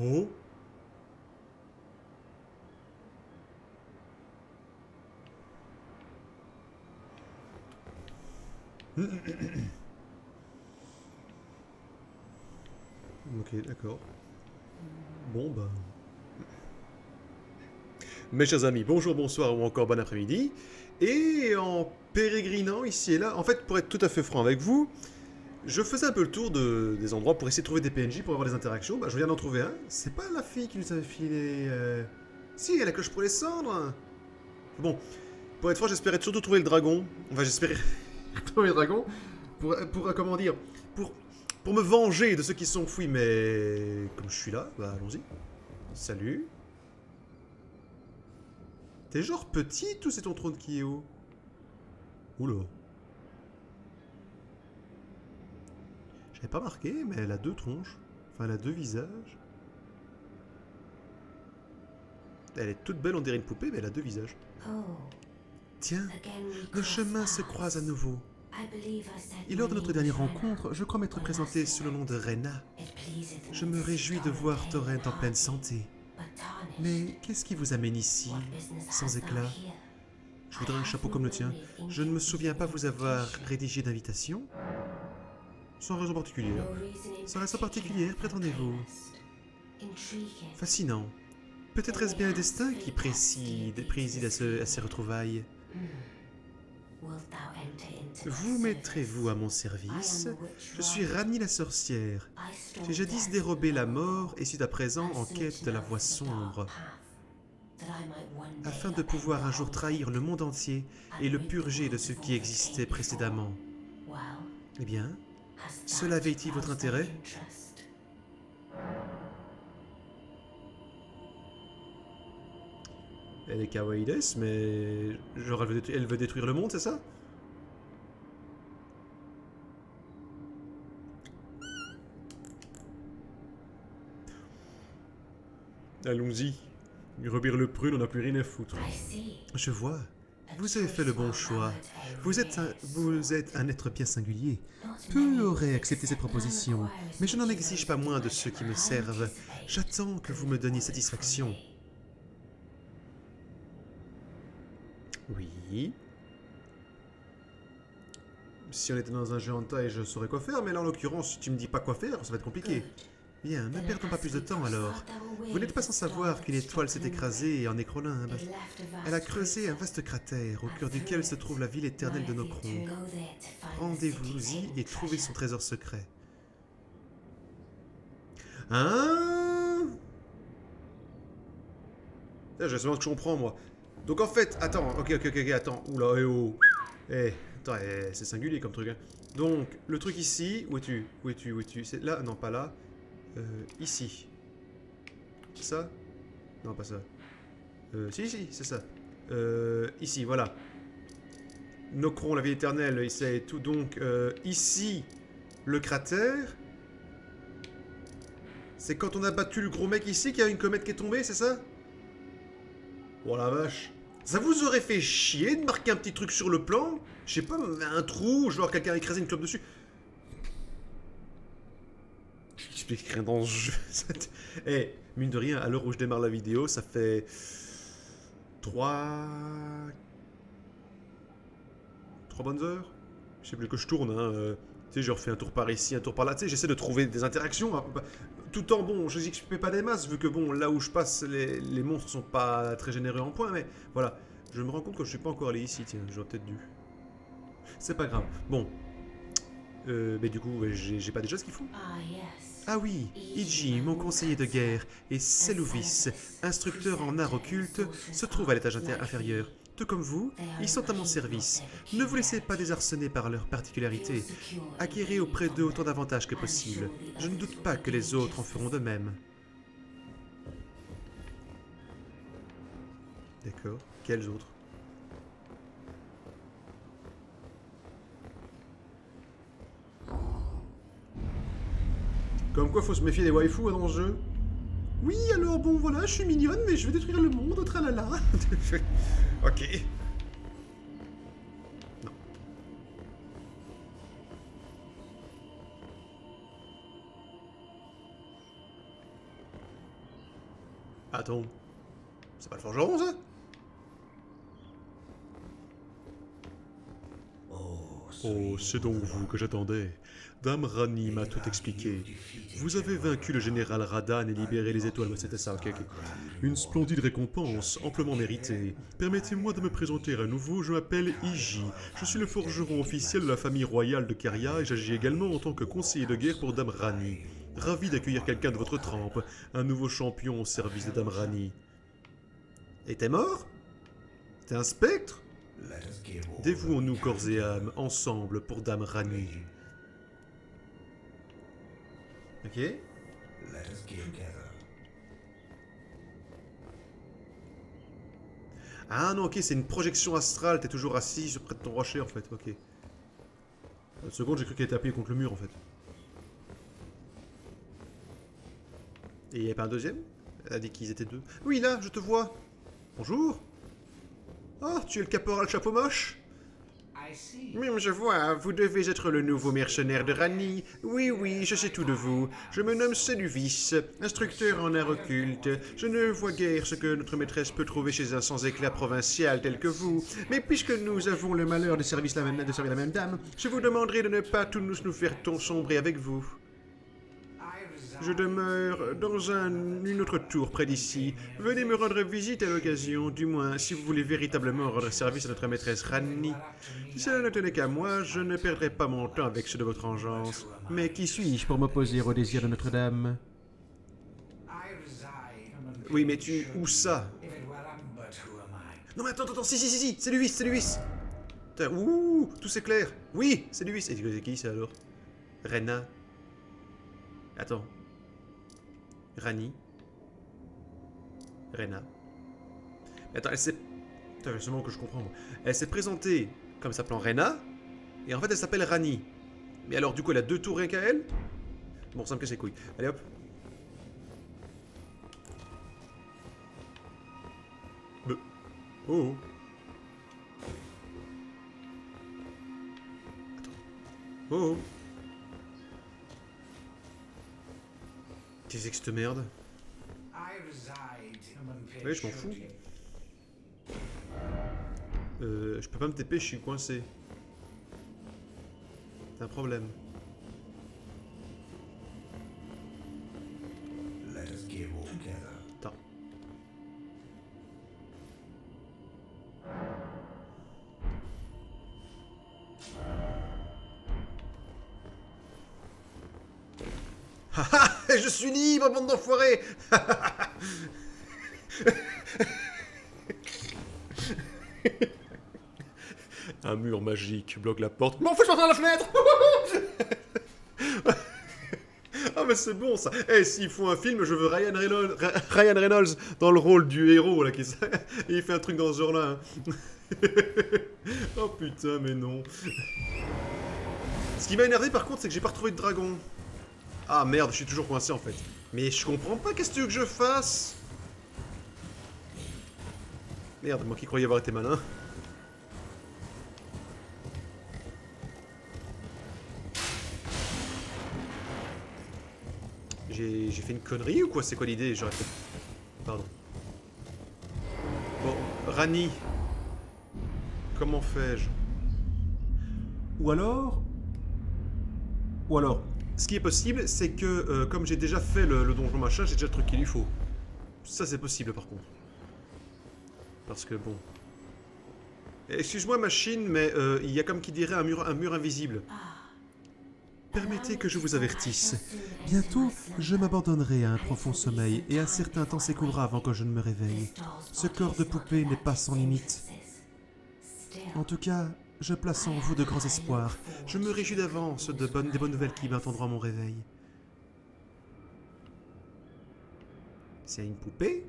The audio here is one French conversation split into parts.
Oh. Ok, d'accord. Bon, bah... Mes chers amis, bonjour, bonsoir ou encore bon après-midi. Et en pérégrinant ici et là, en fait, pour être tout à fait franc avec vous, je faisais un peu le tour des endroits pour essayer de trouver des PNJ pour avoir des interactions. Bah, je viens d'en trouver un. C'est pas la fille qui nous avait filé. Si, elle a la cloche pour les cendres. Bon, pour être franc, j'espérais surtout trouver le dragon. Enfin, j'espérais trouver le dragon comment dire, pour, pour me venger de ceux qui sont enfouis. Mais comme je suis là, bah allons-y. Salut. T'es genre petit ou c'est ton trône qui est haut? Oula. J'avais pas marqué, mais elle a deux tronches. Enfin, elle a deux visages. Elle est toute belle, on dirait une poupée, mais elle a deux visages. Tiens, nos chemins se croisent à nouveau. Et lors de notre dernière rencontre, je crois m'être présenté sous le nom de Rena. Je me réjouis de voir Torrent en pleine santé. Mais qu'est-ce qui vous amène ici, sans éclat? Je voudrais un chapeau comme le tien. Je ne me souviens pas vous avoir rédigé d'invitation. Sans raison particulière. Sans raison particulière, prétendez-vous? Fascinant. Peut-être est-ce bien le destin qui préside à ces retrouvailles. Vous mettrez-vous à mon service? Je suis Rani la sorcière. J'ai jadis dérobé la mort et suis à présent en quête de la voie sombre, afin de pouvoir un jour trahir le monde entier et le purger de ce qui existait précédemment. Eh bien, cela avait-il votre intérêt? Elle est kawaii des, mais genre elle veut détruire le monde, c'est ça? Allons-y. Robert le prune, on n'a plus rien à foutre. Je vois. Vous avez fait le bon choix. Vous êtes un être bien singulier. Peu auraient accepté cette proposition, mais je n'en exige pas moins de ceux qui me servent. J'attends que vous me donniez satisfaction. Oui. Si on était dans un jeu en taille, je saurais quoi faire, mais là en l'occurrence, si tu me dis pas quoi faire, ça va être compliqué. Bien, ne perdons pas plus de temps alors. Vous n'êtes pas sans savoir qu'une étoile s'est écrasée en nécrolimbe. Elle a creusé un vaste cratère au cœur duquel se trouve la ville éternelle de Nokron. Rendez-vous-y et trouvez son trésor secret. Hein? Je sais pas ce que je comprends moi. Donc en fait, attends, ok, attends. Oula, eh oh. Eh, attends, c'est singulier comme truc. Hein. Donc, le truc ici, où es-tu? Où es-tu? C'est là? Non, pas là. Ici. Ça? Non, pas ça. Si, c'est ça. Ici, voilà. Nokron, la vie éternelle, c'est tout. Donc, ici, le cratère. C'est quand on a battu le gros mec ici qu'il y a une comète qui est tombée, c'est ça? Oh la vache. Ça vous aurait fait chier de marquer un petit truc sur le plan? Je sais pas, un trou, genre quelqu'un a écrasé une clope dessus. J'explique rien dans ce jeu. Eh, mine de rien, à l'heure où je démarre la vidéo, ça fait 3 bonnes heures. Je sais plus que je tourne, hein. Tu sais, je refais un tour par ici, un tour par là. Tu sais, j'essaie de trouver des interactions. Hein, tout en bon, je n'explique pas des masses, vu que bon, là où je passe, les monstres sont pas très généreux en points, mais voilà. Je me rends compte que je suis pas encore allé ici, tiens, j'aurais peut-être dû. C'est pas grave. Bon, mais du coup, j'ai pas déjà ce qu'il faut. Ah oui, Iji, mon conseiller de guerre, et Selouvis, instructeur en art occulte, se trouve à l'étage inférieur. Tout comme vous, ils sont à mon service. Ne vous laissez pas désarçonner par leurs particularités. Acquérez auprès d'eux autant d'avantages que possible. Je ne doute pas que les autres en feront de même. D'accord. Quels autres? Comme quoi, faut se méfier des waifus dans ce jeu. Oui, alors bon, voilà, je suis mignonne, mais je vais détruire le monde, tralala. Ok. Non. Attends. C'est pas le forgeron, ça? Oh, c'est donc vous que j'attendais. Dame Rani m'a tout expliqué. Vous avez vaincu le général Radan et libéré les étoiles. Ouais, c'était ça, ok. Une splendide récompense, amplement méritée. Permettez-moi de me présenter à nouveau, je m'appelle Iji. Je suis le forgeron officiel de la famille royale de Caria et j'agis également en tant que conseiller de guerre pour Dame Rani. Ravi d'accueillir quelqu'un de votre trempe, un nouveau champion au service de Dame Rani. Et t'es mort? T'es un spectre? Dévouons-nous corps et âme, ensemble, pour Dame Rani. Ok. Ah non, ok, c'est une projection astrale, t'es toujours assis sur près de ton rocher en fait, ok. Une seconde, j'ai cru qu'elle était appuyée contre le mur en fait. Et il n'y avait pas un deuxième? Elle a dit qu'ils étaient deux. Oui, là, je te vois. Bonjour. Oh, tu es le caporal chapeau moche? Je vois, vous devez être le nouveau mercenaire de Rani. Oui, oui, je sais tout de vous. Je me nomme Seduvis, instructeur en art occulte. Je ne vois guère ce que notre maîtresse peut trouver chez un sans-éclat provincial tel que vous. Mais puisque nous avons le malheur de servir la même dame, je vous demanderai de ne pas tous nous faire sombrer avec vous. Je demeure dans une autre tour près d'ici. Venez me rendre visite à l'occasion, du moins si vous voulez véritablement rendre service à notre maîtresse Rani. Si cela ne tenait qu'à moi, je ne perdrais pas mon temps avec ceux de votre engeance. Mais qui suis-je pour m'opposer au désir de Notre-Dame? Oui, mais tu... Où ça? Non mais attends, si, c'est Luis. Ouh, tout s'éclaire. Oui, c'est Luis. Et c'est qui ça alors? Rena. Attends. Rani. Rena. Attends, elle s'est... Putain, c'est que je comprends. Moi. Elle s'est présentée comme s'appelant Rena, et en fait elle s'appelle Rani. Mais alors du coup elle a deux tours rien qu'à elle? Bon, ça me casse les couilles. Allez hop. Oh. Attends. Oh. Qu'est-ce que cette merde? Ouais, je m'en fous. Je peux pas me TP, je suis coincé. C'est un problème. Attends. Haha, je suis libre, bande d'enfoirés. Un mur magique bloque la porte. M'en fous, je passe par la fenêtre. Ah mais c'est bon ça. Eh, s'il faut un film, je veux Ryan Reynolds dans le rôle du héros là qui et il fait un truc dans ce genre-là. Hein. Oh putain, mais non. Ce qui m'a énervé par contre, c'est que j'ai pas retrouvé de dragon. Ah merde, je suis toujours coincé en fait. Mais je comprends pas, qu'est-ce que tu veux que je fasse? Merde, moi qui croyais avoir été malin. J'ai fait une connerie ou quoi? C'est quoi l'idée? J'aurais fait... Pardon. Bon, Rani. Comment fais-je? Ou alors, ce qui est possible, c'est que comme j'ai déjà fait le donjon machin, j'ai déjà le truc qu'il lui faut. Ça c'est possible par contre. Parce que bon... Excuse-moi machine, mais il y a comme qui dirait un mur invisible. Permettez que je vous avertisse. Bientôt, je m'abandonnerai à un profond sommeil et un certain temps s'écoulera avant que je ne me réveille. Ce corps de poupée n'est pas sans limite. En tout cas, je place en vous de grands espoirs. Je me réjouis d'avance des bonnes nouvelles qui m'attendront à mon réveil. C'est une poupée?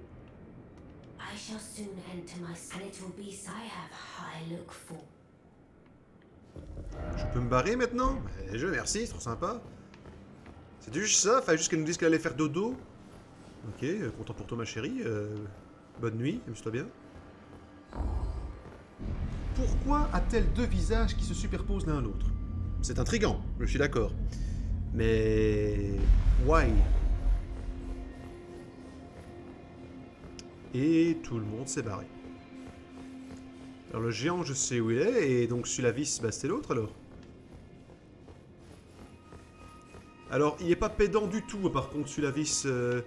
Je peux me barrer maintenant? Merci, c'est trop sympa. C'est juste ça, fallait juste qu'elle nous dise qu'elle allait faire dodo. Ok, content pour toi ma chérie. Bonne nuit, amuse-toi bien. Pourquoi a-t-elle deux visages qui se superposent l'un à l'autre? C'est intriguant, je suis d'accord. Mais... Why? Et tout le monde s'est barré. Alors le géant, je sais où il est, et donc Sulavis, bah c'était l'autre alors. Alors, il est pas pédant du tout, par contre, Sulavis. Ouais,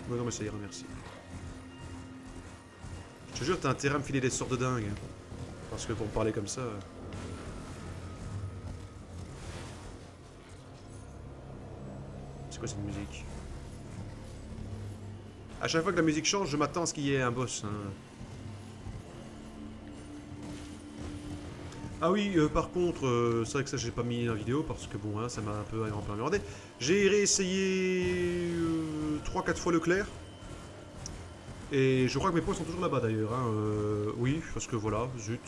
non, mais ça ira, merci. Je te jure, t'as intérêt à me filer des sorts de dingue. Hein. Parce que pour me parler comme ça... C'est quoi cette musique? À chaque fois que la musique change, je m'attends à ce qu'il y ait un boss. Hein. Ah oui, par contre, c'est vrai que ça j'ai pas mis en vidéo parce que bon, hein, ça m'a un peu emmerdé. J'ai réessayé 3-4 fois Leclerc. Et je crois que mes points sont toujours là-bas d'ailleurs. Hein, oui, parce que voilà, zut.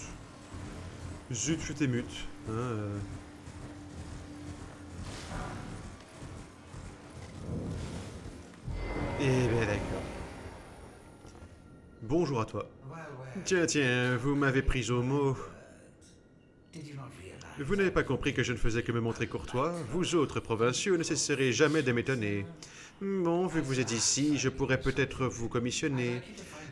Zut, fut et mute. Hein, Eh ben d'accord. Bonjour à toi. Tiens, tiens, vous m'avez pris au mot. Vous n'avez pas compris que je ne faisais que me montrer courtois? Vous autres provinciaux ne cesserez jamais de m'étonner. Bon, vu que vous êtes ici, je pourrais peut-être vous commissionner.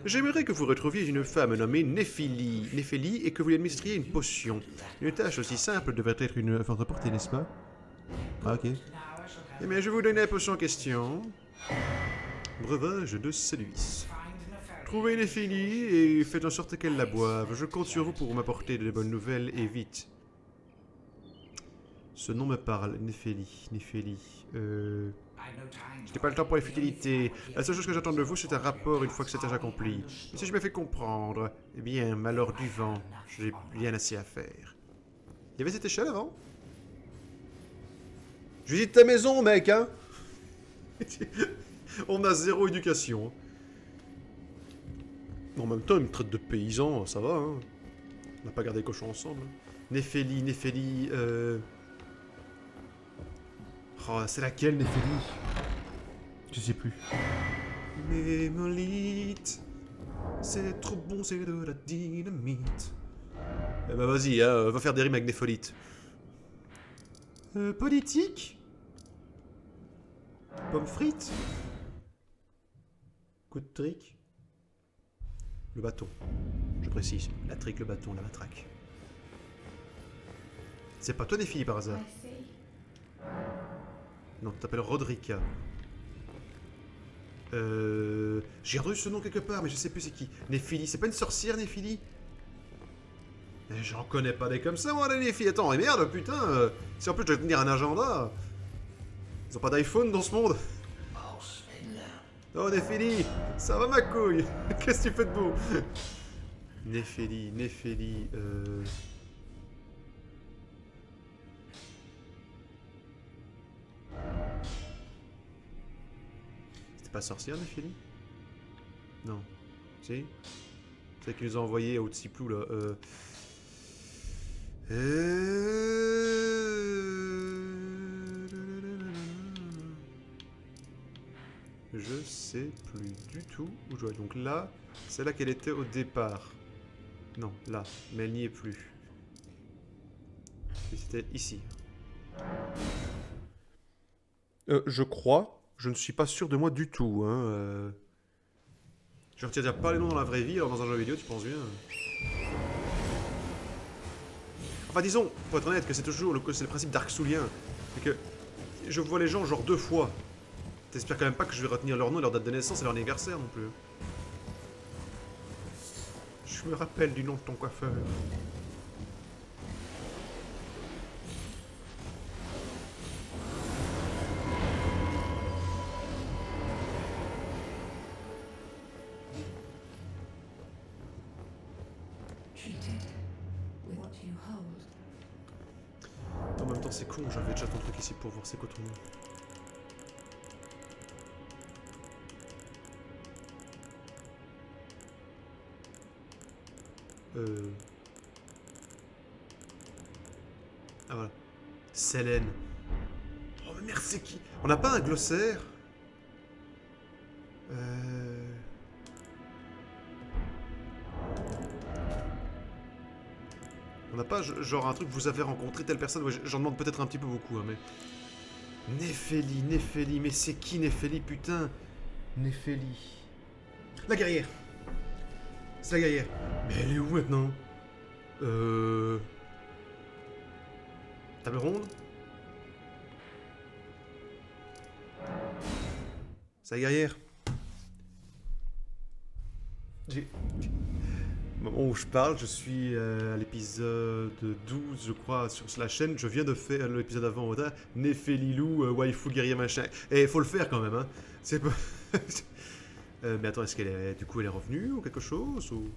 J'aimerais que vous retrouviez une femme nommée Néphélie et que vous lui administriez une potion. Une tâche aussi simple devrait être une votre portée, n'est-ce pas? Ah, ok. Eh bien, je vous donne la potion en question. Breuvage de Séduis. Trouvez Néphélie et faites en sorte qu'elle la boive. Je compte sur vous pour m'apporter de bonnes nouvelles et vite. Ce nom me parle, Néphélie. Je n'ai pas le temps pour les futilités. La seule chose que j'attends de vous, c'est un rapport une fois que c'est déjà accompli. Et si je me fais comprendre, eh bien, malheur du vent, j'ai bien assez à faire. Il y avait cette échelle avant? Je visite ta maison, mec, hein. On a zéro éducation. En même temps, il me traite de paysan, ça va, hein. On n'a pas gardé les cochons ensemble. Néphélie, Oh, c'est laquelle, Néphélie? Je sais plus. Mémolite, c'est trop bon, c'est de la dynamite. Eh bah vas-y, hein, va faire des rimes avec Népholite. Politique? Pomme frite? Coup de trick? Le bâton. Je précise, la trick, le bâton, la matraque. C'est pas toi, Néphélie, par hasard? Non, tu t'appelles Rodrika. J'ai entendu ce nom quelque part, mais je sais plus c'est qui. Néphélie, c'est pas une sorcière, Néphélie? J'en connais pas des comme ça, moi, les Néphélie. Attends, et merde, putain. Si en plus je dois tenir un agenda. Ils ont pas d'iPhone dans ce monde. Oh, Néphélie, ça va ma couille? Qu'est-ce que tu fais de beau? Néphélie, C'était pas sorcière, Néphélie? Non. Si? C'est elle qui nous a envoyé au Tsiplou, là. Je sais plus du tout où je dois. Donc là, c'est là qu'elle était au départ. Non, là. Mais elle n'y est plus. Et c'était ici. Je crois. Je ne suis pas sûr de moi du tout. Hein. Je retiens déjà pas les noms dans la vraie vie, alors dans un jeu vidéo, tu penses bien. Enfin, disons, pour être honnête, que c'est toujours le principe Dark Soulien. C'est que je vois les gens genre 2 fois. T'espères quand même pas que je vais retenir leur nom, leur date de naissance et leur anniversaire non plus. Je me rappelle du nom de ton coiffeur. En même temps, c'est con, j'avais déjà ton truc ici pour voir c'est quoi ton nom. Ah voilà. Selene. Oh mais merde, c'est qui? On n'a pas un glossaire? On n'a pas genre un truc, vous avez rencontré telle personne? Ouais, j'en demande peut-être un petit peu beaucoup, hein, mais... Néphélie, mais c'est qui Néphélie, putain? Néphélie. La guerrière. C'est la guerrière. Mais elle est où maintenant? Table ronde? C'est la guerrière. J'ai... Au moment où je parle, je suis à l'épisode 12, je crois, sur la chaîne. Je viens de faire l'épisode avant, Néphélie-Lou, waifu guerrier machin. Et il faut le faire quand même, hein. C'est pas... mais attends, est-ce qu'elle est... Du coup, elle est revenue ou quelque chose ou...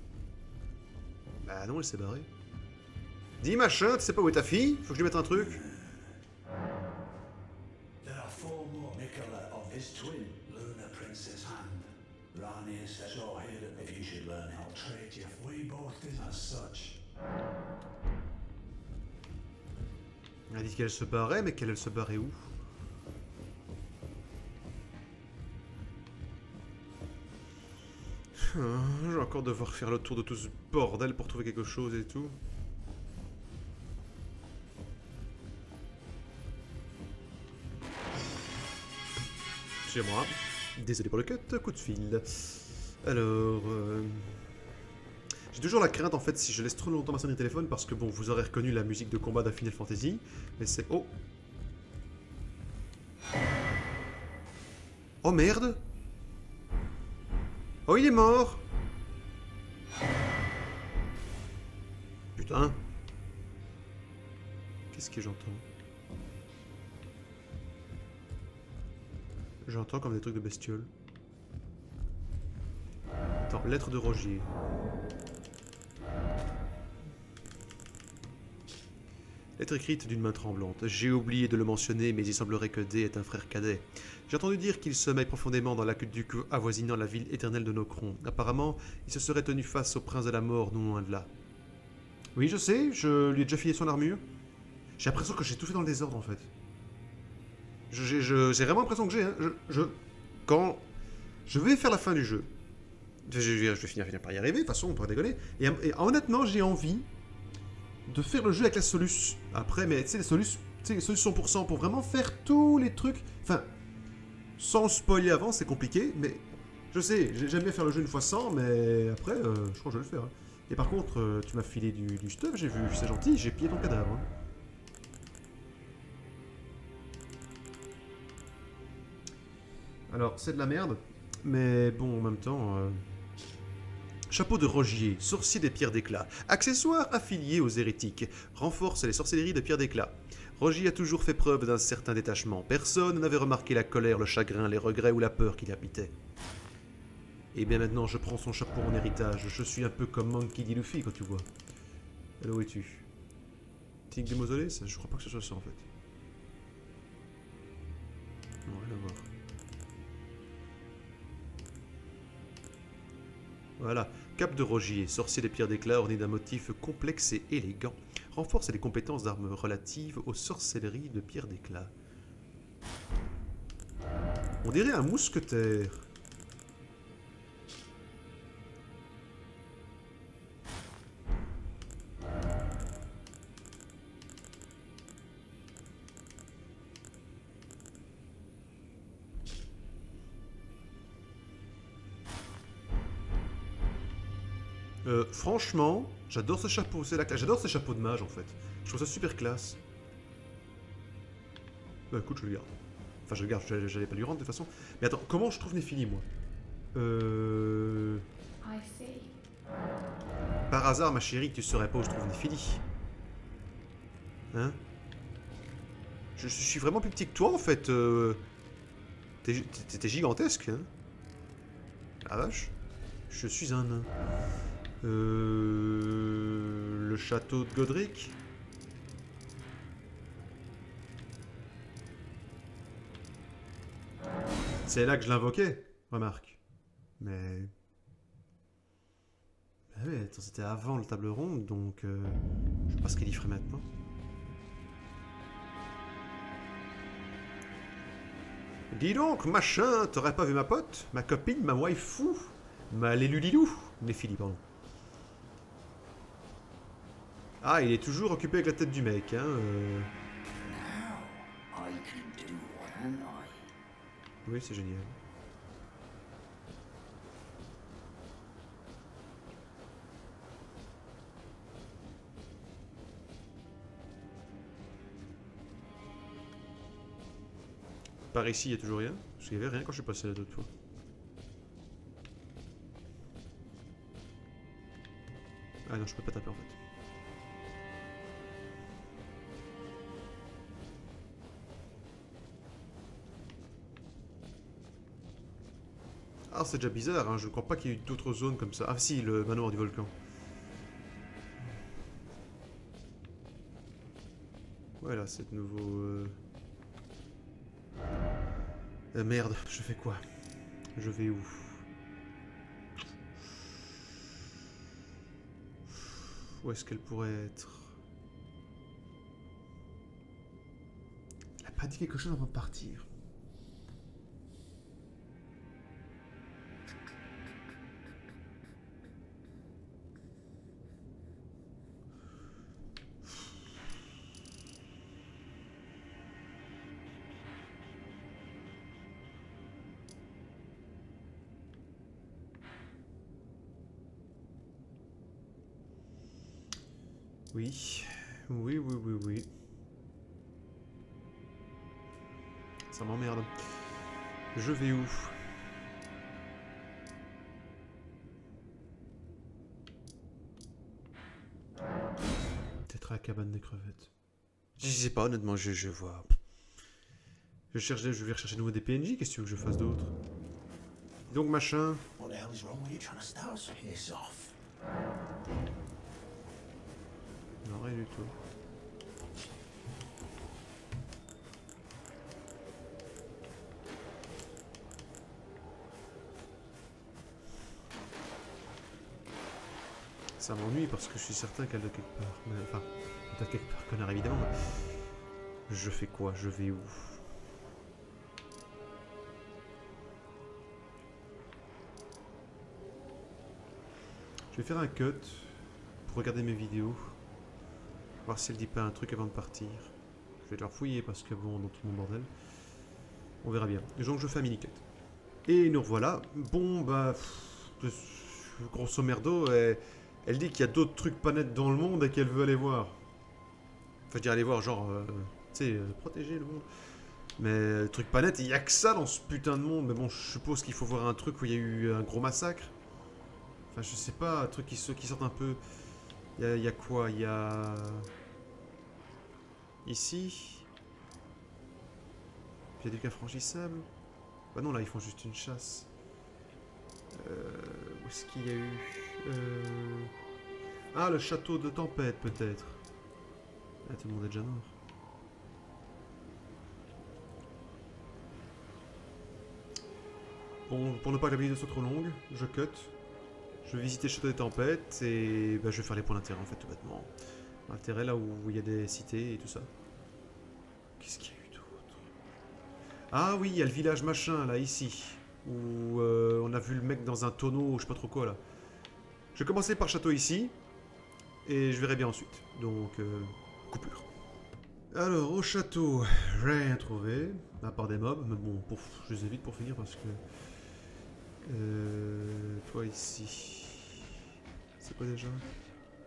Bah non, elle s'est barrée. Dis machin, tu sais pas où est ta fille? Faut que je lui mette un truc. There are four more Nicola of his twin, Luna Princess Hand. Rani says you're here if you should learn how to trade if we both did as such. Elle a dit qu'elle se barrait, mais qu'elle se barrait où? Je vais encore devoir faire le tour de tout ce bordel pour trouver quelque chose et tout. Chez moi. Désolé pour le cut, coup de fil. Alors... J'ai toujours la crainte en fait si je laisse trop longtemps ma sonnerie de téléphone parce que bon, vous aurez reconnu la musique de combat d'un Final Fantasy. Mais c'est... Oh! Oh merde! Oh, il est mort! Putain! Qu'est-ce que j'entends? J'entends comme des trucs de bestioles. Attends, lettre de Rogier. Lettre écrite d'une main tremblante. J'ai oublié de le mentionner, mais il semblerait que D est un frère cadet. J'ai entendu dire qu'il sommeille profondément dans l'aqueduc avoisinant la ville éternelle de Nokron. Apparemment, il se serait tenu face au prince de la mort, non loin de là. Oui, je sais, je lui ai déjà filé son armure. J'ai l'impression que j'ai tout fait dans le désordre, en fait. J'ai vraiment l'impression que j'ai... Hein, quand je vais faire la fin du jeu, je vais finir par y arriver, de toute façon, on pourrait déconner. Et honnêtement, j'ai envie de faire le jeu avec la Solus. Après, mais tu sais, les Solus 100% pour vraiment faire tous les trucs. Enfin, sans spoiler avant, c'est compliqué, mais je sais, j'aime bien faire le jeu une fois sans, mais après, je crois que je vais le faire. Hein. Et par contre, tu m'as filé du stuff, j'ai vu, c'est gentil, j'ai pillé ton cadavre. Hein. Alors, c'est de la merde, mais bon, en même temps... Chapeau de Rogier, sorcier des pierres d'éclat, accessoire affilié aux hérétiques, renforce les sorcelleries de pierres d'éclat. Rogier a toujours fait preuve d'un certain détachement. Personne n'avait remarqué la colère, le chagrin, les regrets ou la peur qui l'habitait. Et bien maintenant, je prends son chapeau en héritage. Je suis un peu comme Monkey D. Luffy, quand tu vois. Alors où es-tu? Tigre du mausolée? Je crois pas que ce soit ça, en fait. Non, rien à voir. Voilà, Cap de Rogier, sorcier des pierres d'éclat orné d'un motif complexe et élégant. Renforce les compétences d'armes relatives aux sorcelleries de pierres d'éclat. On dirait un mousquetaire. Franchement, j'adore ce chapeau, c'est la classe. J'adore ces chapeaux de mage en fait. Je trouve ça super classe. Bah écoute, je le garde. Enfin, je le garde, j'allais pas lui rendre de toute façon. Mais attends, comment je trouve Néphilie moi? Par hasard, ma chérie, tu saurais pas où je trouve Néphilie? Hein? Je suis vraiment plus petit que toi en fait. T'es gigantesque, hein? La vache. Je suis un nain. Le château de Godric. C'est là que je l'invoquais, remarque. Mais... Ah ouais, attends, c'était avant le table ronde, donc... je sais pas ce qu'il y ferait maintenant. Dis donc, machin, t'aurais pas vu ma pote? Ma copine, ma waifu? Ma lélulilou? Néphilie, pardon. Ah, il est toujours occupé avec la tête du mec, hein. Now I can do can I? Oui, c'est génial. Par ici, il n'y a toujours rien. Parce qu'il n'y avait rien quand je suis passé la d'autres fois. Ah non, je peux pas taper en fait. Ah, c'est déjà bizarre, hein. Je ne crois pas qu'il y ait eu d'autres zones comme ça. Ah si, le manoir du volcan. Voilà, c'est de nouveau... merde, je fais quoi? Je vais où? Où est-ce qu'elle pourrait être? Elle a pas dit quelque chose avant de partir. Oui. Oui, oui, oui, oui. Ça m'emmerde. Je vais où? Peut-être à la cabane des crevettes. Je sais pas, honnêtement, je vois. Je vais rechercher de nouveau des PNJ, qu'est-ce que tu veux que je fasse d'autre? Dis donc, machin. What the hell is wrong with you trying to start us? Piss off. Non, rien du tout. Ça m'ennuie parce que je suis certain qu'elle doit quelque part. Mais, enfin, elle doit quelque part, connard, évidemment. Je fais quoi? Je vais où? Je vais faire un cut pour regarder mes vidéos. Voir si elle dit pas un truc avant de partir. Je vais devoir fouiller parce que bon, dans tout mon bordel. On verra bien. Donc je fais un mini-cut. Et nous revoilà. Bon, bah... grosso merdo, elle dit qu'il y a d'autres trucs pas nets dans le monde et qu'elle veut aller voir. Enfin, je dirais aller voir, genre... tu sais, protéger le monde. Mais le truc pas net, il y a que ça dans ce putain de monde. Mais bon, je suppose qu'il faut voir un truc où il y a eu un gros massacre. Enfin, je sais pas, un truc qui sortent un peu... Il y a quoi? Il y a... Ici. Il y a des cas franchissables. Bah non, là, ils font juste une chasse. Où est-ce qu'il y a eu... Ah, le château de tempête, peut-être. Ah, tout le monde est déjà mort. Bon, pour ne pas que la vidéo soit trop longue, je cut. Je vais visiter le château des tempêtes et bah, je vais faire les points d'intérêt, en fait, tout bêtement. Intérêt là où il y a des cités et tout ça. Qu'est-ce qu'il y a eu d'autre? Ah oui, il y a le village machin, là, ici. Où on a vu le mec dans un tonneau, je sais pas trop quoi, là. Je vais commencer par le château ici. Et je verrai bien ensuite. Donc, coupure. Alors, au château, rien trouvé. À part des mobs. Mais bon, je les évite pour finir parce que... toi ici... C'est quoi déjà?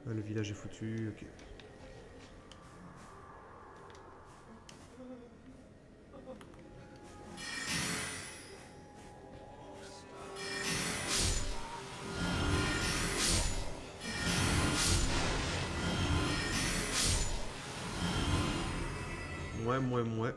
Ah, le village est foutu, ok. Ouais.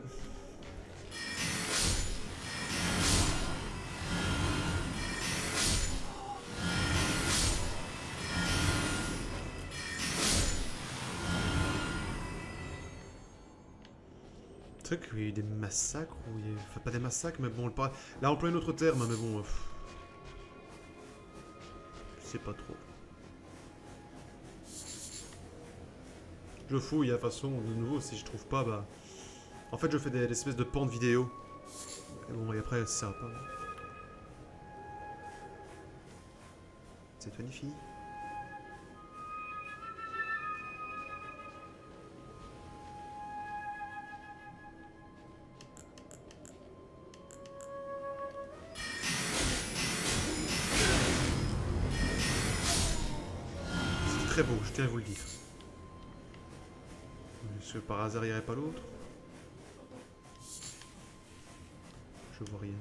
Truc où il y a eu des massacres, ou il y a... Enfin, pas des massacres, mais bon, là, on emploie un autre terme, mais bon... je sais pas trop. Je fouille, de toute façon, de nouveau, si je trouve pas, bah... En fait, je fais des espèces de pans de vidéo. Et bon, et après, ça sert à pas. C'est toi, une fille? très beau, je tiens à vous le dire. Est-ce que par hasard il n'y aurait pas l'autre? Je vois rien.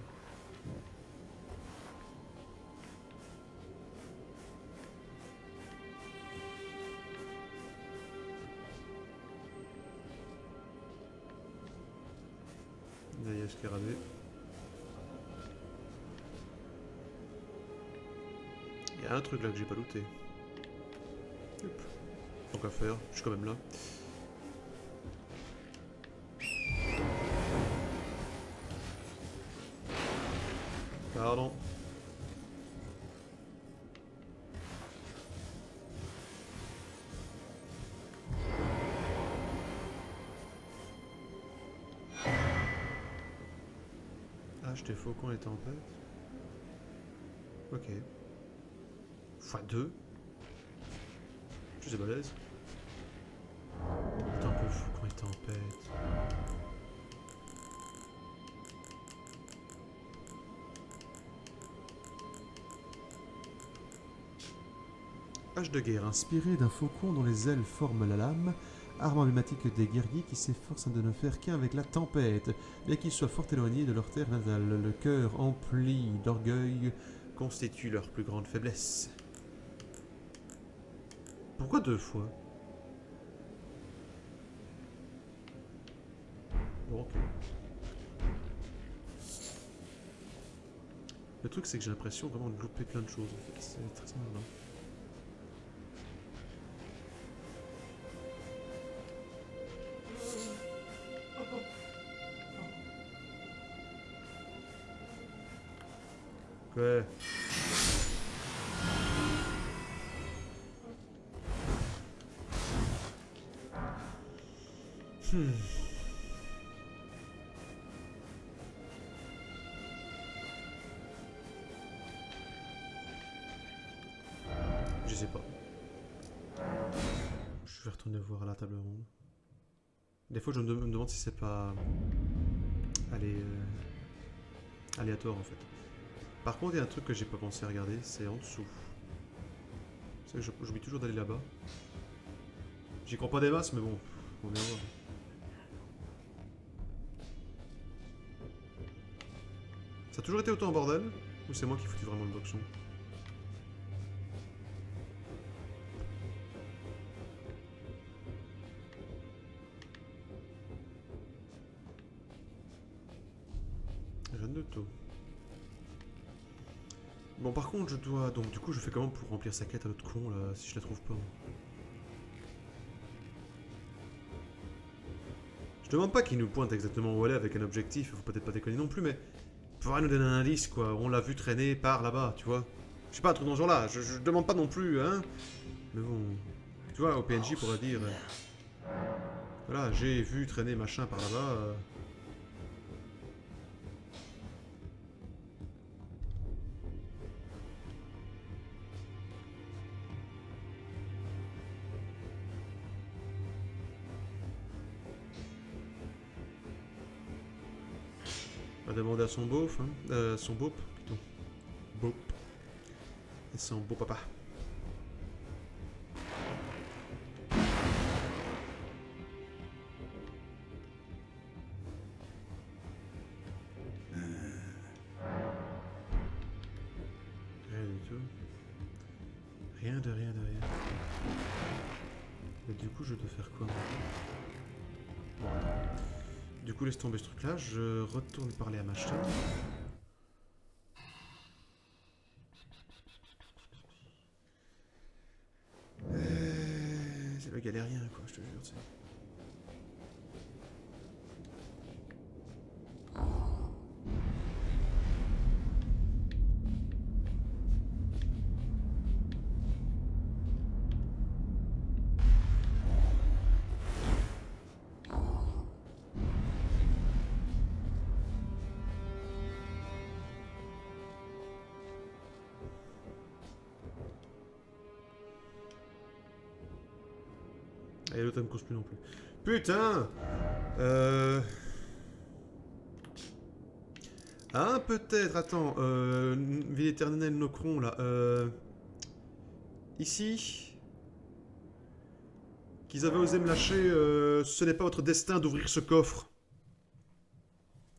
Là, il y a ce scarabée. Il y a un truc là que j'ai pas looté. Hop. Tant qu'à faire, je suis quand même là. Pardon. Acheter faucon et tempête. Ok. x2. Je suis balèze. Attends un peu, faucon et tempête. Hache de guerre, inspirée d'un faucon dont les ailes forment la lame, arme emblématique des guerriers qui s'efforcent de ne faire qu'un avec la tempête, bien qu'ils soient fort éloignés de leur terre natale. Le cœur empli d'orgueil constitue leur plus grande faiblesse. Pourquoi 2 fois? Bon, ok. Le truc, c'est que j'ai l'impression vraiment de louper plein de choses. En fait. C'est très marrant. Ouais. Je sais pas. Je vais retourner voir à la table ronde. Des fois, je me demande si c'est pas... Allez, aléatoire en fait. Par contre, il y a un truc que j'ai pas pensé à regarder, c'est en dessous. J'oublie toujours d'aller là-bas. J'y crois pas des masses, mais bon, on va bien voir. Ça a toujours été autant en bordel? Ou c'est moi qui foutais vraiment le boxon? Rien de tout. Bon, par contre, je dois... Donc, du coup, je fais comment pour remplir sa quête à l'autre con, là, si je la trouve pas? Je demande pas qu'il nous pointe exactement où elle est avec un objectif, faut peut-être pas déconner non plus, mais... Faudra nous donner un indice, quoi. On l'a vu traîner par là-bas, tu vois. Je sais pas, un truc dans ce genre-là. Je demande pas non plus, hein. Mais bon... Tu vois, au PNJ pourrait dire... voilà, j'ai vu traîner machin par là-bas... On va demander à son beauf, hein. Son beaup, plutôt. Beaup. Et son beau papa. Rien du tout. Rien de rien de rien. Et du coup, je dois faire quoi? Bon, attends. Du coup, laisse tomber ce truc-là. Je retourne parler à machin. C'est le galérien, quoi, je te jure, tu sais. Et l'autre, elle me cause plus non plus. Putain. Ah, peut-être, attends. Ville éternelle Nocron, là. Ici. qu'ils avaient osé me lâcher. Ce n'est pas votre destin d'ouvrir ce coffre.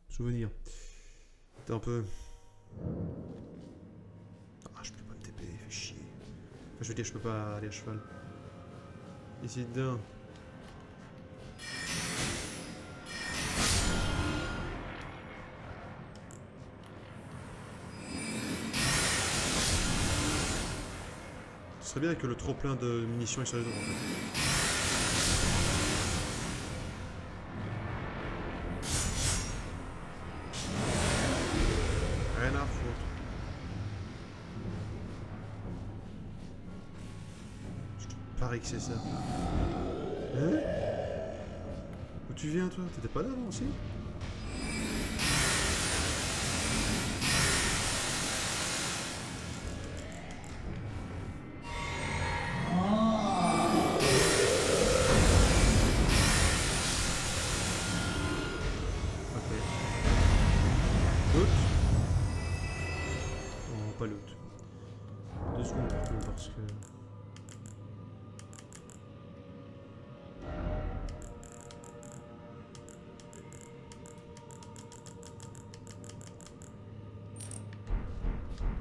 Souvenir. C'était un peu... Ah, je peux pas me TP, fait chier. Enfin, je veux dire, je peux pas aller à cheval. Ici dedans. Ce serait bien que le trop plein de munitions est sur les dos en fait. Rien à foutre. Je te parie que c'est ça. Hein? Où tu viens toi? T'étais pas là avant aussi? Loot. Non, pas loot. 2 secondes par contre parce que...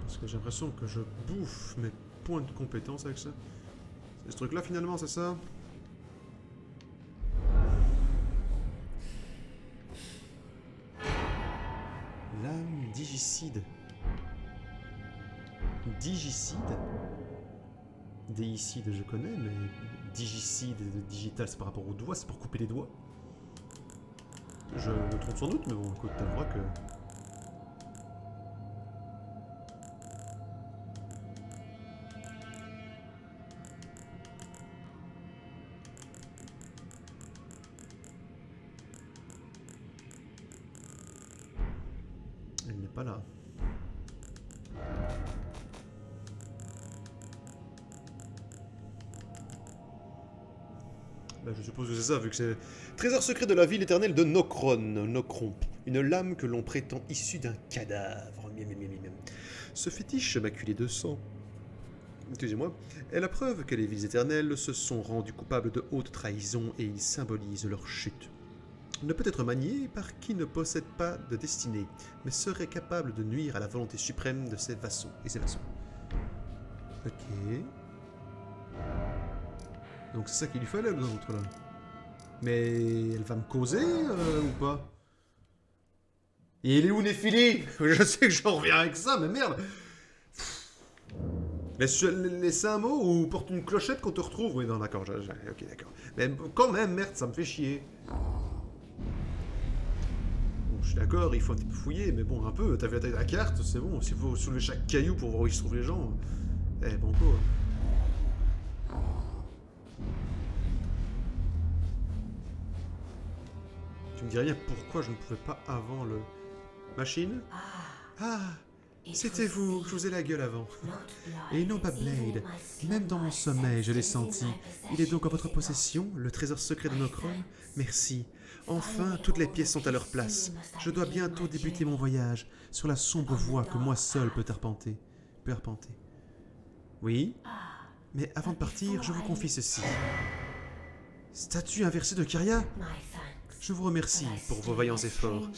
Parce que j'ai l'impression que je bouffe mes points de compétence avec ça. C'est ce truc là finalement, c'est ça? Lame digicide. Digicide? Déicide je connais, mais digicide et digital c'est par rapport aux doigts, c'est pour couper les doigts. Je me trompe sans doute, mais bon, écoute, t'avoueras que... Elle n'est pas là. Bah, je suppose que c'est ça, vu que c'est... Trésor secret de la ville éternelle de Nokron. Une lame que l'on prétend issue d'un cadavre. Ce fétiche maculé de sang, excusez-moi, est la preuve que les villes éternelles se sont rendues coupables de haute trahison et il symbolise leur chute. Ne peut être manié par qui ne possède pas de destinée, mais serait capable de nuire à la volonté suprême de ses vassaux et ses vassaux. Ok. Donc c'est ça qu'il lui fallait, l'autre là. Mais elle va me causer ou pas? Et il est où Néphili? Je sais que j'en reviens avec ça, mais merde. Laisse un mot ou porte une clochette qu'on te retrouve? Oui, non, d'accord, ok, d'accord. Mais quand même, merde, ça me fait chier. Bon, je suis d'accord, il faut un petit peu fouiller, mais bon, un peu, t'as vu la taille de la carte, c'est bon. S'il faut soulever chaque caillou pour voir où ils se trouvent les gens. Eh, banco. Tu me dis rien pourquoi je ne pouvais pas avant le... Machine? Ah, c'était vous, je vous ai la gueule avant. Et non pas Blade, même dans mon sommeil je l'ai senti. Il est donc en votre possession, le trésor secret de Nokron? Merci. Enfin, toutes les pièces sont à leur place. Je dois bientôt débuter mon voyage sur la sombre voie que moi seul peux arpenter. Oui? Mais avant de partir, je vous confie ceci. Statue inversée de Kyria? Je vous remercie pour vos vaillants efforts.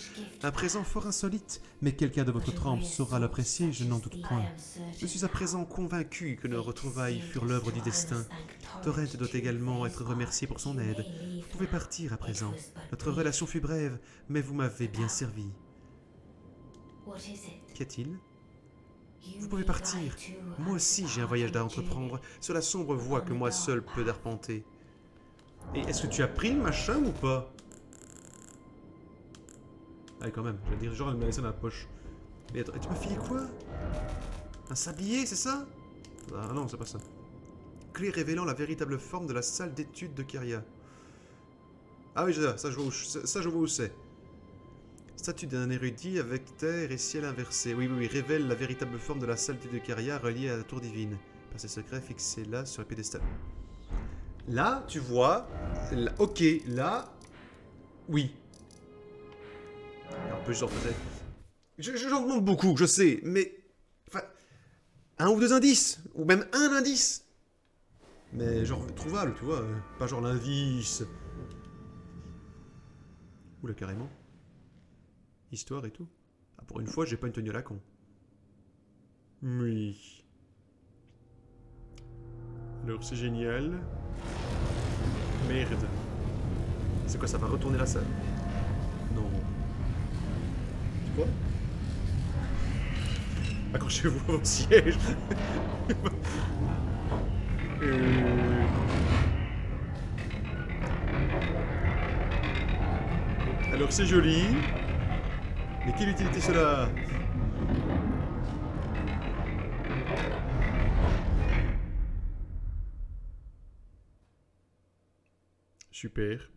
À présent fort insolite, mais quelqu'un de votre trempe saura l'apprécier, je n'en doute point. Je suis à présent convaincu que nos retrouvailles furent l'œuvre du destin. Torrent doit également être remercié pour son aide. Vous pouvez partir à présent. Notre relation fut brève, mais vous m'avez bien servi. Qu'y a-t-il? Vous pouvez partir. Moi aussi j'ai un voyage à entreprendre sur la sombre voie que moi seul peux arpenter. Et est-ce que tu as pris le machin ou pas? Ah quand même, j'allais dire genre elle m'a laissé dans la poche. Mais attends, tu m'as filé quoi? Un sablier, c'est ça? Ah non, c'est pas ça. Clé révélant la véritable forme de la salle d'études de Kyria. Ah oui, ça je vois où c'est. Statue d'un érudit avec terre et ciel inversé. Oui, révèle la véritable forme de la salle d'études de Kyria reliée à la tour divine. Par ses secrets fixés là sur le piédestal. Là, tu vois... Là, ok, là... Oui. Un peu genre peut-être... J'en demande beaucoup, je sais, mais... Enfin... Un ou deux indices, ou même un indice. Mais genre trouvable, tu vois. Pas genre l'indice. Oula, carrément. Histoire et tout. Ah, pour une fois, j'ai pas une tenue à la con. Oui. Alors, c'est génial. Merde. C'est quoi, ça va retourner la salle? Non. Tu vois? Accrochez-vous au siège. Alors, c'est joli. Mais quelle utilité cela? Super.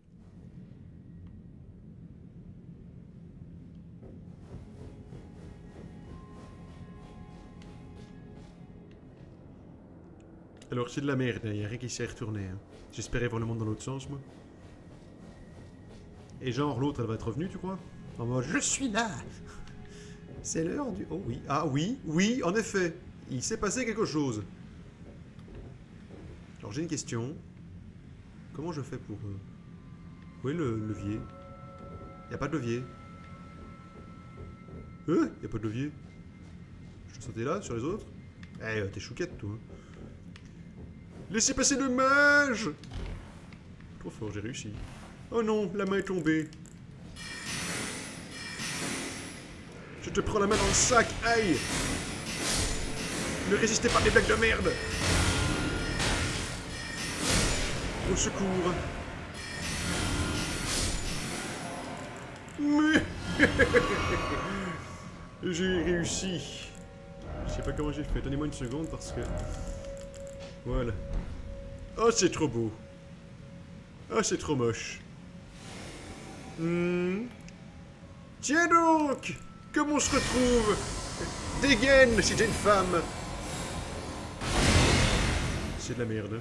Alors c'est de la merde, il n'y a rien qui s'est retourné. Hein. J'espérais voir le monde dans l'autre sens, moi. Et genre, l'autre, elle va être revenue, tu crois? En mode, je suis là. C'est l'heure du... Oh oui, ah oui, oui, en effet. Il s'est passé quelque chose. Alors j'ai une question. Comment je fais pour... Où est le levier? Y a pas de levier. Y a pas de levier. Je vais sauter là, sur les autres. Eh, t'es chouquette, toi. Laissez passer le mage! Trop fort, j'ai réussi. Oh non, la main est tombée. Je te prends la main dans le sac, aïe! Ne résistez pas à des blagues de merde! Au secours! Mais... j'ai réussi. Je sais pas comment j'ai fait. Donnez-moi une seconde parce que... Voilà. Oh, c'est trop beau. Oh, c'est trop moche. Tiens donc! Comme on se retrouve! Dégaine si t'es une femme! C'est de la merde.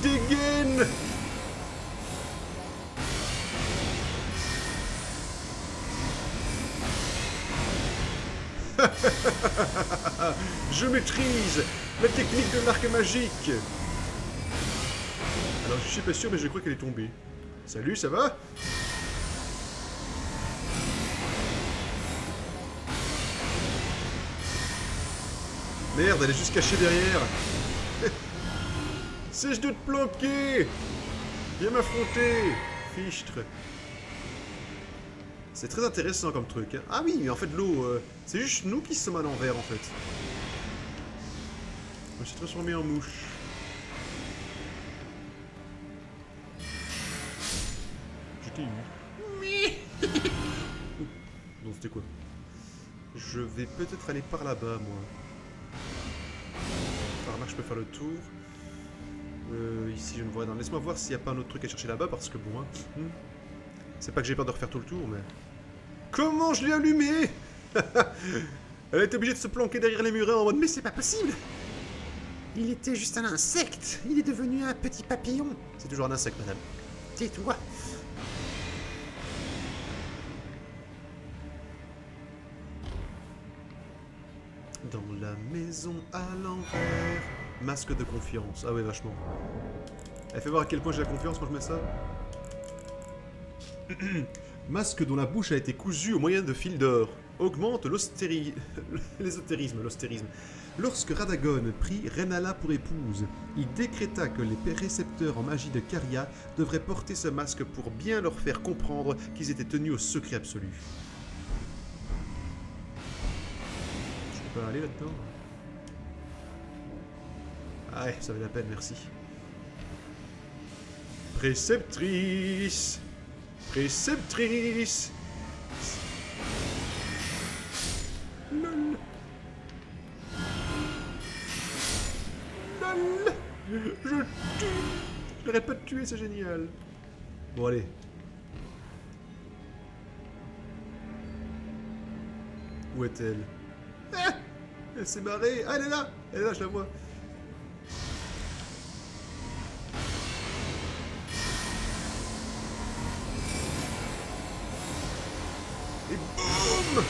Dégaine! Je maîtrise la technique de l'arc magique. Alors je suis pas sûr mais je crois qu'elle est tombée. Salut, ça va? Merde, elle est juste cachée derrière. Cesse de te planquer. Viens m'affronter, fichtre. C'est très intéressant comme truc. Hein. Ah oui, mais en fait l'eau, c'est juste nous qui sommes à l'envers en fait. Je me suis transformé en mouche. J'étais eu. Non, c'était quoi? Je vais peut-être aller par là-bas, moi. Par là, je peux faire le tour. Ici, je ne vois rien. Laisse-moi voir s'il n'y a pas un autre truc à chercher là-bas, parce que bon, hein. C'est pas que j'ai peur de refaire tout le tour, mais... Comment je l'ai allumé? Elle est obligée de se planquer derrière les murets en mode... Mais c'est pas possible! Il était juste un insecte! Il est devenu un petit papillon! C'est toujours un insecte, madame. Tais-toi! Dans la maison à l'envers... Masque de confiance. Ah ouais, vachement. Elle fait voir à quel point j'ai la confiance quand je mets ça. Masque dont la bouche a été cousue au moyen de fils d'or. Augmente l'ésotérisme. Lorsque Radagon prit Renala pour épouse, il décréta que les récepteurs en magie de Caria devraient porter ce masque pour bien leur faire comprendre qu'ils étaient tenus au secret absolu. Je peux aller là-dedans? Ah ouais, ça valait la peine, merci. Préceptrice! Préceptrice! Lol! Lol! Je tue! Je n'arrête pas de tuer, c'est génial! Bon, allez. Où est-elle? Ah! Elle s'est barrée! Ah, elle est là! Elle est là, je la vois! Et boum!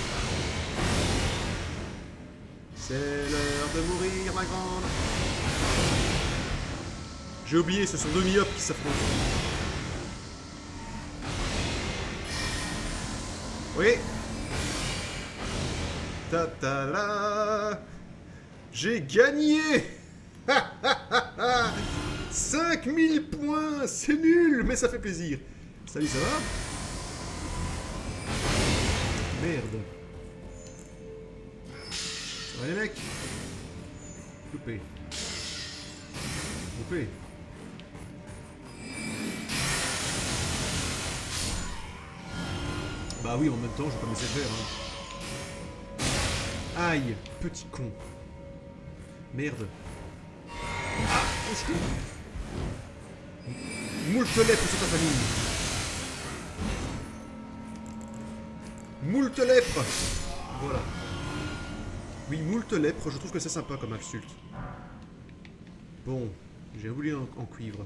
C'est l'heure de mourir, ma grande. J'ai oublié, ce sont deux myopes qui s'affrontent. Oui. Ta-ta-la. J'ai gagné. 5000 points. C'est nul, mais ça fait plaisir. Salut, ça va? Merde. Ça va les mecs? Loupé. Loupé. Bah oui, en même temps, je vais pas me laisser faire. Hein. Aïe, petit con. Merde. Ah, au secours. Moult lèpre sur ta famille. Moult lèpre. Voilà. Oui, moult lèpre, je trouve que c'est sympa comme insulte. Bon, j'ai voulu en cuivre.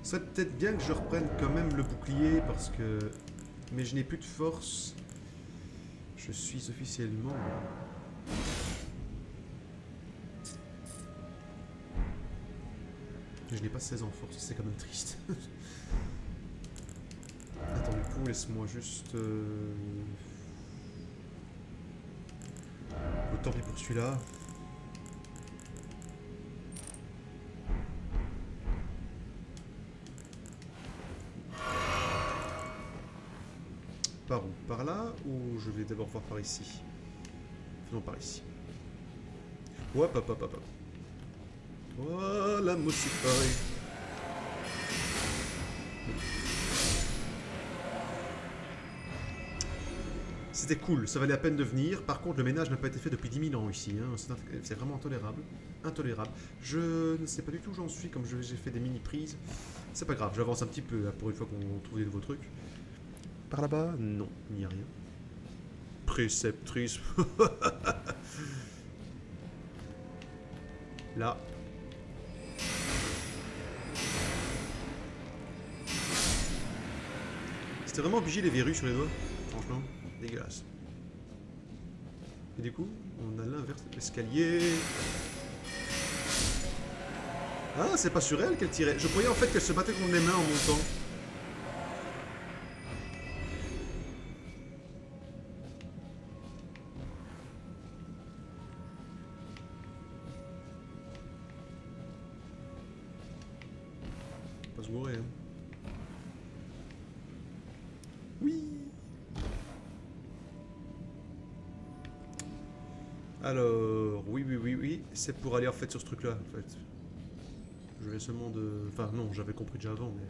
Ça serait peut-être bien que je reprenne quand même le bouclier parce que... Mais je n'ai plus de force. Je suis officiellement... Je n'ai pas 16 en force, c'est quand même triste. Attends, du coup, laisse-moi juste... Tant pis pour celui-là. Par où? Par là? Ou je vais d'abord voir par ici? Faisons par ici. Hop, hop, hop, hop, hop. Voilà, moi c'est pareil. C'était cool, ça valait la peine de venir. Par contre, le ménage n'a pas été fait depuis 10 000 ans ici. Hein. C'est vraiment intolérable. Intolérable. Je ne sais pas du tout où j'en suis, comme j'ai fait des mini-prises. C'est pas grave, j'avance un petit peu là, pour une fois qu'on trouve des nouveaux trucs. Par là-bas? Non, il n'y a rien. Préceptrice. Là. C'était vraiment obligé les verrues sur les doigts. Franchement, dégueulasse. Et du coup, on a l'inverse de l'escalier. Ah, c'est pas sur elle qu'elle tirait. Je croyais en fait qu'elle se battait contre les mains en montant. Pas se mourir, hein. Oui. Alors, oui. C'est pour aller en fait sur ce truc-là, en fait. Je vais seulement de... Enfin, non, j'avais compris déjà avant, mais...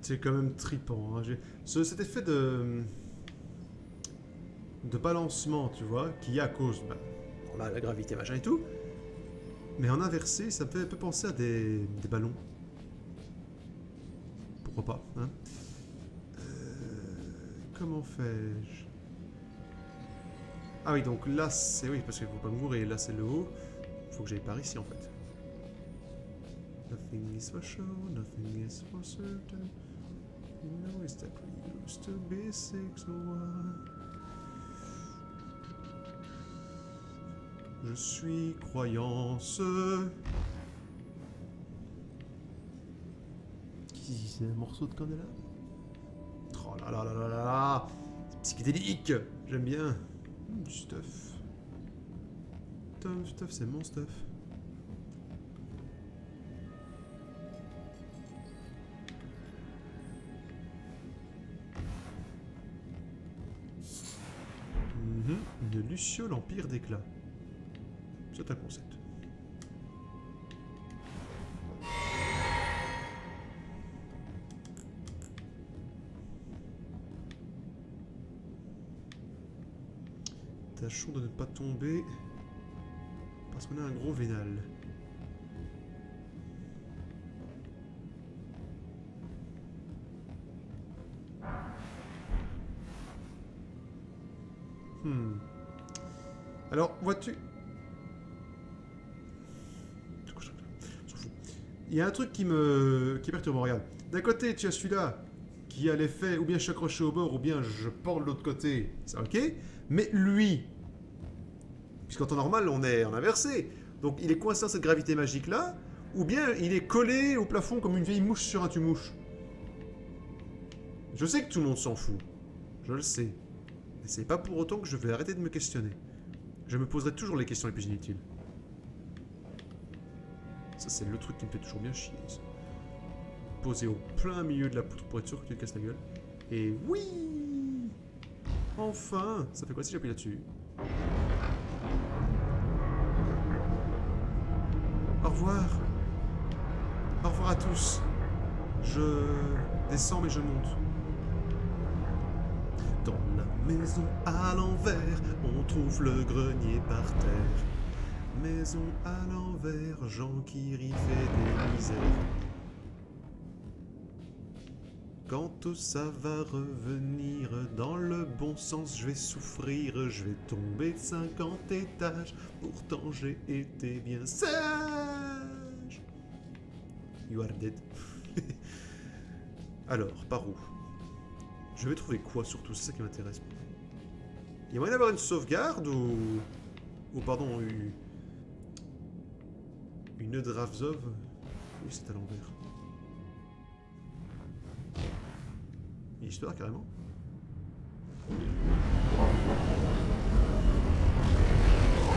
C'est quand même trippant, hein. Cet effet de balancement, tu vois, qu'il y a à cause... Bah, normal, la gravité, machin et tout. Mais en inversé, ça me fait un peu penser à des ballons. Pourquoi pas, hein? Comment fais-je? Ah oui, donc là, c'est... Oui, parce qu'il faut pas mourir. Là, c'est le haut. Faut que j'aille par ici, en fait. Nothing is for sure, nothing is for certain. You know it's that we used to be 601. Je suis croyance. C'est un morceau de candela? Oh là là là là là là. C'est psychédélique. J'aime bien. Du stuff. Stuff, c'est mon stuff. De Lucio, l'Empire d'éclat. C'est un concept. Tâchons de ne pas tomber parce qu'on a un gros vénal. Alors, vois-tu... Il y a un truc qui est perturbant, regarde. D'un côté, tu as celui-là qu'il y a l'effet, ou bien je suis accroché au bord, ou bien je pars de l'autre côté, c'est ok. Mais lui, puisqu'en temps normal, on est en inversé, donc il est coincé dans cette gravité magique-là, ou bien il est collé au plafond comme une vieille mouche sur un tue-mouche. Je sais que tout le monde s'en fout, je le sais. Mais c'est pas pour autant que je vais arrêter de me questionner. Je me poserai toujours les questions les plus inutiles. Ça, c'est le truc qui me fait toujours bien chier. Ça. Poser au plein milieu de la poutre pour être sûr que tu te casses la gueule. Et oui! Enfin! Ça fait quoi si j'appuie là-dessus? Au revoir! Au revoir à tous! Je descends mais je monte. Dans la maison à l'envers, on trouve le grenier par terre. Maison à l'envers, Jean qui rit fait des misères. Quand ça va revenir dans le bon sens, je vais souffrir, je vais tomber de 50 étages. Pourtant j'ai été bien sage. You are dead. Alors, par où? Je vais trouver quoi surtout, c'est ça qui m'intéresse. Il y a moyen d'avoir une sauvegarde ou... Ou pardon, une Dravzov. Oui, c'est à l'envers. Une histoire carrément.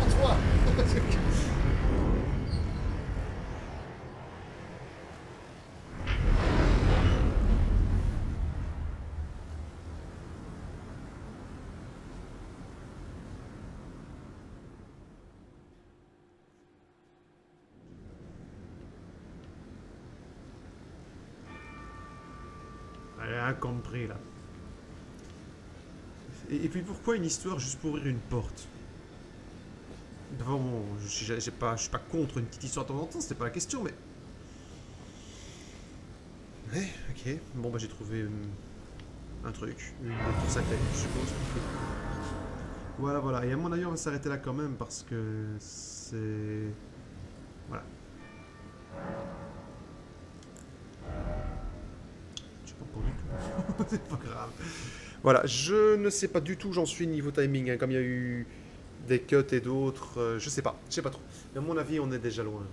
Toi. Rien compris là. Et puis pourquoi une histoire juste pour ouvrir une porte? Bon, je suis pas contre une petite histoire de temps en temps, c'était pas la question, mais... Ouais, ok. Bon bah j'ai trouvé un truc, une lecture sacrée, je suppose. Voilà, voilà. Et à mon avis on va s'arrêter là quand même parce que c'est... Voilà. Pas du tout. C'est pas grave. Voilà, je ne sais pas du tout où j'en suis niveau timing, hein, comme il y a eu des cuts et d'autres, je sais pas trop. Mais à mon avis, on est déjà loin.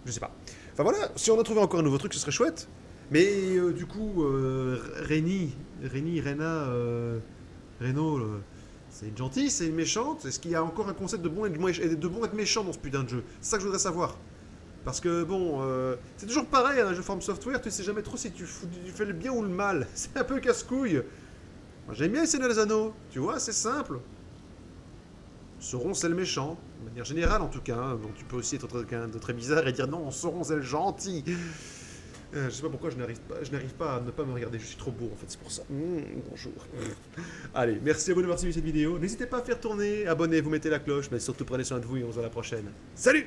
Je sais pas. Enfin voilà, si on a trouvé encore un nouveau truc, ce serait chouette. Mais du coup, Rena, Reno, c'est une gentille, c'est une méchante. Est-ce qu'il y a encore un concept de bon et de bon être méchant dans ce putain de jeu? C'est ça que je voudrais savoir. Parce que bon, c'est toujours pareil, un jeu From Software, tu sais jamais trop si tu fais le bien ou le mal. C'est un peu casse-couille. Moi j'aime bien les Seigneur des Anneaux, tu vois, c'est simple. Sauron c'est le méchant, de manière générale en tout cas. Hein. Donc tu peux aussi être quelqu'un de très bizarre et dire non, Sauron c'est le gentil. Je sais pas pourquoi je n'arrive pas à ne pas me regarder, je suis trop beau en fait, c'est pour ça. Bonjour. Allez, merci à vous d'avoir suivi cette vidéo. N'hésitez pas à faire tourner, abonnez-vous, mettez la cloche, mais surtout prenez soin de vous et on se voit à la prochaine. Salut!